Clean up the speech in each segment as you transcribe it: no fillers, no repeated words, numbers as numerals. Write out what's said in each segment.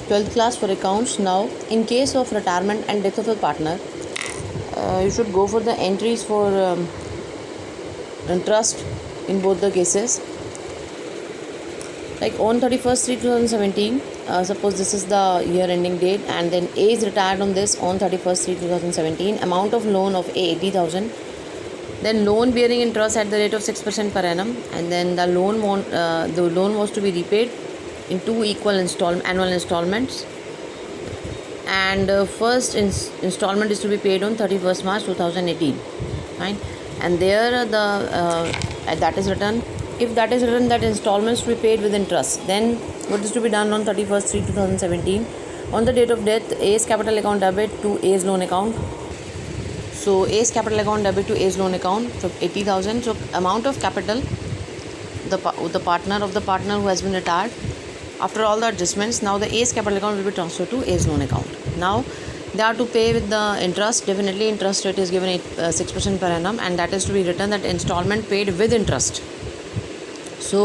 12th class for accounts. Now, in case of retirement and death of a partner, you should go for the entries for trust in both the cases. Like on 31st/3/2017, suppose this is the year ending date, and then A is retired on this on 31st/3/2017. Amount of loan of A 80,000. Then loan bearing interest at the rate of 6% per annum, and then the loan was to be repaid in two equal annual installments, and first installment is to be paid on 31st March 2018. Fine. And there that is written. If that is written, that installments to be paid with interest, then what is to be done on 31st/3/2017? On the date of death, A's capital account debit to A's loan account. So A's capital account debit to A's loan account, so 80,000. So amount of capital the partner who has been retired, after all the adjustments, now the A's capital account will be transferred to A's loan account. Now they are to pay with the interest. Definitely interest rate is given 6% per annum, and that is to be written that installment paid with interest. So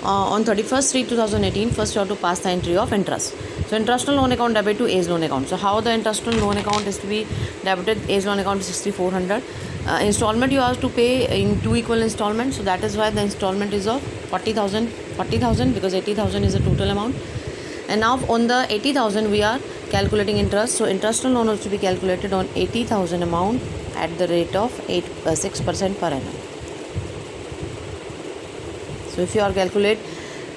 on 31st/3/2018, first you have to pass the entry of interest. So interest on loan account debit to A's loan account. So how the interest on loan account is to be debited? A's loan account is 6,400. Installment you have to pay in two equal installments. So that is why the installment is of 40,000 because 80,000 is the total amount. And now on the 80,000 we are calculating interest. So interest on loan is to be calculated on 80,000 amount at the rate of 6% per annum. So if you are calculate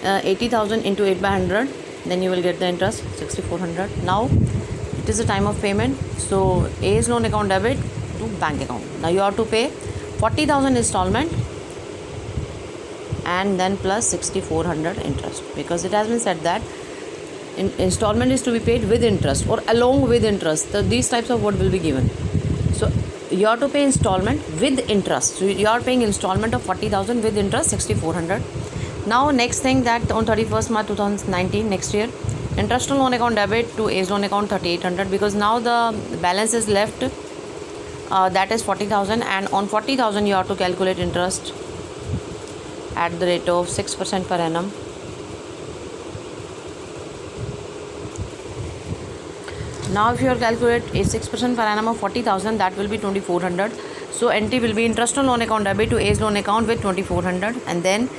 80,000 into 8 by 100, then you will get the interest 6,400. Now it is the time of payment. So A's loan account debit to bank account. Now you have to pay 40,000 installment and then plus 6,400 interest, because it has been said that installment is to be paid with interest or along with interest. So these types of what will be given. So you have to pay installment with interest. So you are paying installment of 40,000 with interest 6,400. Now next thing, that on 31st March 2019, next year, interest on loan account debit to A's loan account 3,800, because now the balance is left, that is 40,000, and on 40,000 you have to calculate interest at the rate of 6% per annum. Now if you calculate a 6% per annum of 40,000, that will be 2,400. So entry will be interest on loan account debit to A's loan account with 2,400, and then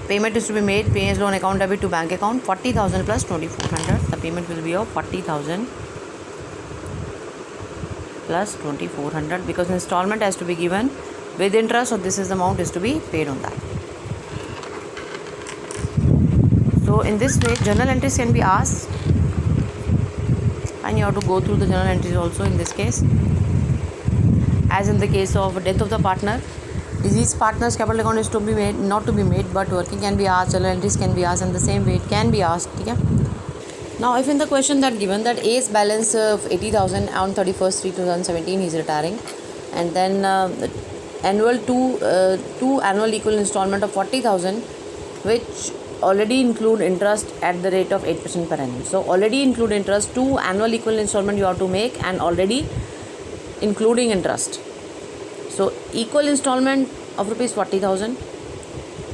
payment is to be made, A's loan account debit to bank account 40,000 plus 2,400. The payment will be of 40,000 plus 2,400, because installment has to be given with interest. So this is the amount is to be paid on that. So in this way, journal entries can be asked, and you have to go through the journal entries also in this case. As in the case of death of the partner, deceased partner's capital account is to be made, not to be made, but working can be asked, journal entries can be asked, and the same way it can be asked. Okay? Now if in the question that given that A's balance of 80,000 on 31st/3/2017 he is retiring, and then annual two annual equal installment of 40,000, which already include interest at the rate of 8% per annum. So already include interest, two annual equal installment you have to make, and already including interest. So equal installment of rupees 40,000.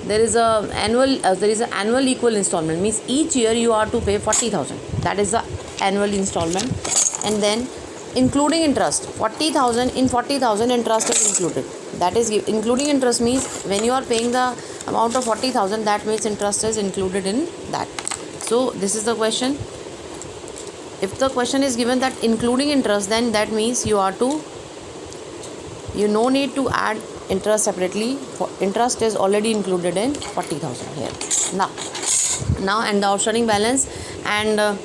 There is a annual equal installment, means each year you are to pay 40,000. That is the annual installment, and then including interest 40,000. In 40,000 interest is included. That is including interest means when you are paying the amount of 40,000, that means interest is included in that. So this is the question. If the question is given that including interest, then that means you no need to add interest separately. For interest is already included in 40,000 here. Now and the outstanding balance, and on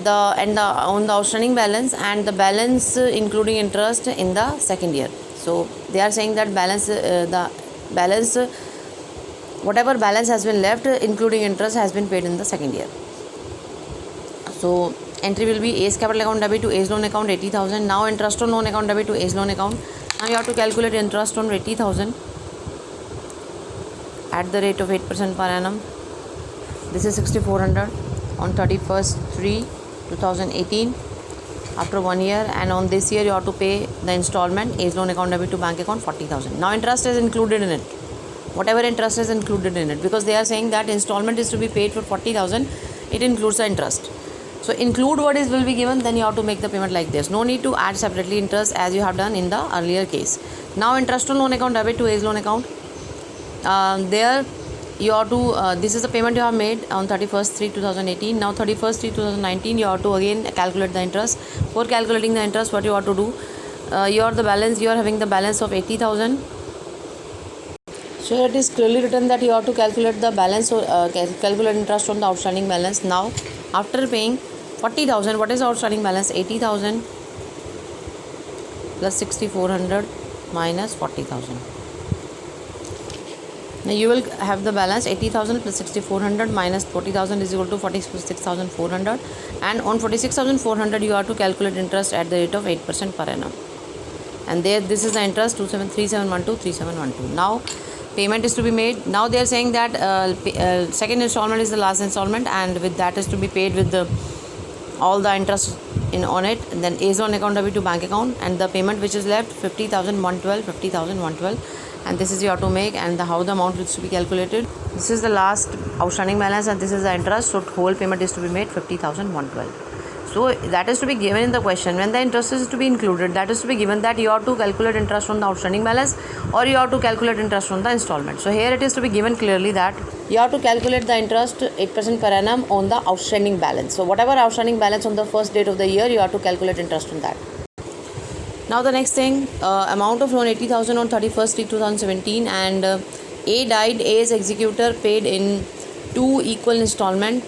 the outstanding balance and the balance including interest in the second year. So they are saying that whatever balance has been left including interest has been paid in the second year. So entry will be A's capital account debit to A's loan account 80,000. Now interest on loan account debit to A's loan account. Now you have to calculate interest on 80,000 at the rate of 8% per annum. This is 6,400 on 31st/3/2018 after 1 year, and on this year you have to pay the installment A's loan account debit to bank account 40,000. Now interest is included in it. Whatever interest is included in it, because they are saying that installment is to be paid for 40,000, it includes the interest. So include what is will be given, then you have to make the payment like this. No need to add separately interest as you have done in the earlier case. Now interest on loan account debit to age loan account. There you have to this is the payment you have made on 31st/3/2018. Now 31st/3/2019 you have to again calculate the interest. For calculating the interest, what you have to do, you are having the balance of 80,000. So it is clearly written that you have to calculate the balance or calculate interest on the outstanding balance. Now after paying 40,000, what is the outstanding balance? 80,000 plus 6,400 minus 40,000. Now you will have the balance 80,000 plus 6,400 minus 40,000 is equal to 46,400, and on 46,400 you have to calculate interest at the rate of 8% per annum. And there this is the interest 3712. Now payment is to be made. Now they are saying that second installment is the last installment, and with that is to be paid with the all the interest on it. And then age loan account debit to bank account, and the payment which is left 50,112, and this is you have to make, and how the amount is to be calculated. This is the last outstanding balance, and this is the interest. So whole payment is to be made 50,112. So that is to be given in the question. When the interest is to be included, that is to be given that you have to calculate interest on the outstanding balance, or you have to calculate interest on the installment. So here it is to be given clearly that you have to calculate the interest 8% per annum on the outstanding balance. So whatever outstanding balance on the first date of the year, you have to calculate interest on that. Now the next thing, amount of loan 80,000 on 31st/2017, and A died, A is executor, paid in 2 equal installment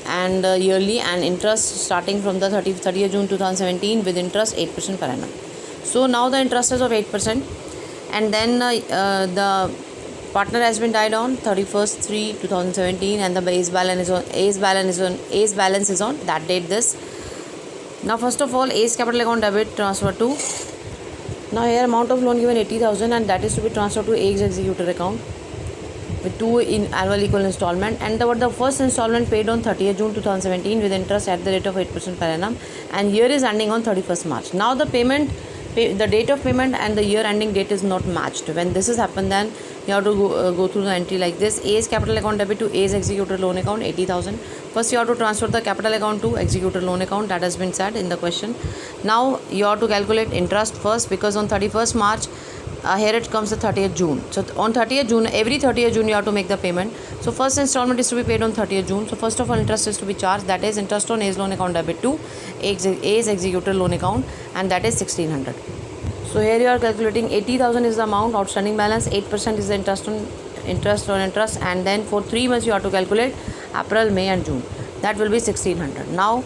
and yearly, and interest starting from the 30th June 2017 with interest 8% per annum. So now the interest is of 8%, and then the partner has been died on 31st/3/2017, and the A's balance is on that date this. Now first of all, A's capital account debit transfer to, now here amount of loan given 80,000, and that is to be transferred to A's executor account with 2 in annual equal installment, and the first installment paid on 30th June 2017 with interest at the rate of 8% per annum, and year is ending on 31st March. Now the the date of payment and the year ending date is not matched. When this has happened, then you have to go through the entry like this. A's capital account debit to A's executor loan account 80,000. First you have to transfer the capital account to executor loan account, that has been said in the question. Now you have to calculate interest first, because on 31st March here it comes the 30th June. So on 30th June, every 30th June you have to make the payment. So first installment is to be paid on 30th June. So first of all, interest is to be charged, that is interest on A's loan account debit to A's executor loan account, and that is 1,600. So here you are calculating 80,000 is the amount outstanding balance, 8% is the interest, and then for 3 months you have to calculate April, May and June. That will be 1,600. Now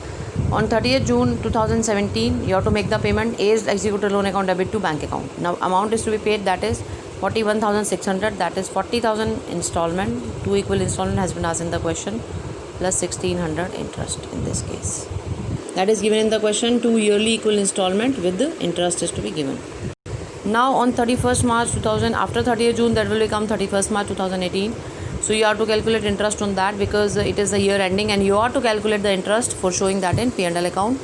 on 30th June 2017 you have to make the payment A's executor loan account debit to bank account. Now amount is to be paid, that is 41,600, that is 40,000 installment, 2 equal installment has been asked in the question, plus 1,600 interest in this case. That is given in the question, 2 yearly equal installment with the interest is to be given. Now on 31st March 2000, after 30th June, that will become 31st March 2018. So you have to calculate interest on that, because it is the year ending, and you have to calculate the interest for showing that in P&L account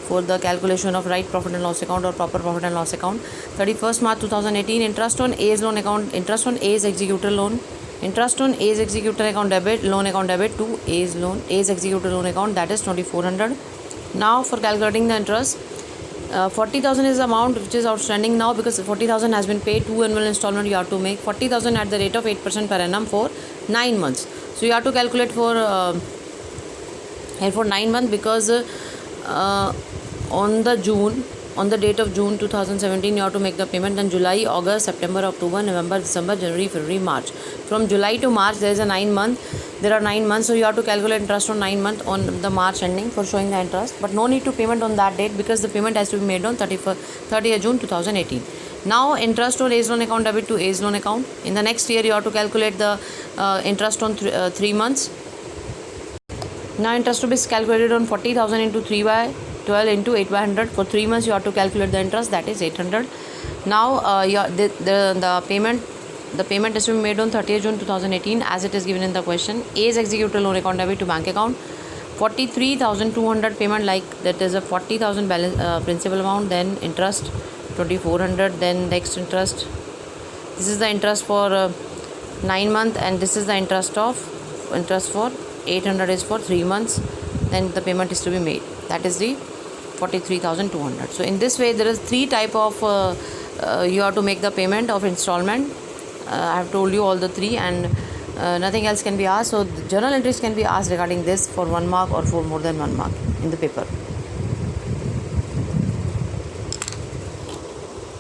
for the calculation of right profit and loss account or proper profit and loss account. 31st March 2018, interest on A's loan account, interest on A's executor loan, interest on A's executor account debit, loan account debit to A's executor loan account, that is 2,400. Now for calculating the interest, 40,000 is the amount which is outstanding now, because 40,000 has been paid, 2 annual installment you have to make, 40,000 at the rate of 8% per annum for 9 months. So you have to calculate for 9 months, because on the date of June 2017 you have to make the payment. Then July, August, September, October, November, December, January, February, March. From July to March there is a 9 month. There are 9 months, so you have to calculate interest on 9 months on the March ending for showing the interest, but no need to payment on that date, because the payment has to be made on 30th June 2018. Now interest on A's loan account debit to A's loan account. In the next year you have to calculate the interest on 3 months. Now interest to be calculated on 40,000 into 3 by 12 into 8 by 100. For 3 months you have to calculate the interest, that is 800. Now the payment is to be made on 30th June 2018 as it is given in the question. A's executor loan account debit to bank account, 43,200 payment, like that is a 40,000 balance principal amount, then interest 2,400, then next interest. This is the interest for 9 months, and this is the interest for 800 is for 3 months. then the payment is to be made. That is the 43,200. So in this way there is three type of you have to make the payment of installment. I have told you all the three, and nothing else can be asked. So the journal entries can be asked regarding this for 1 mark or for more than 1 mark in the paper.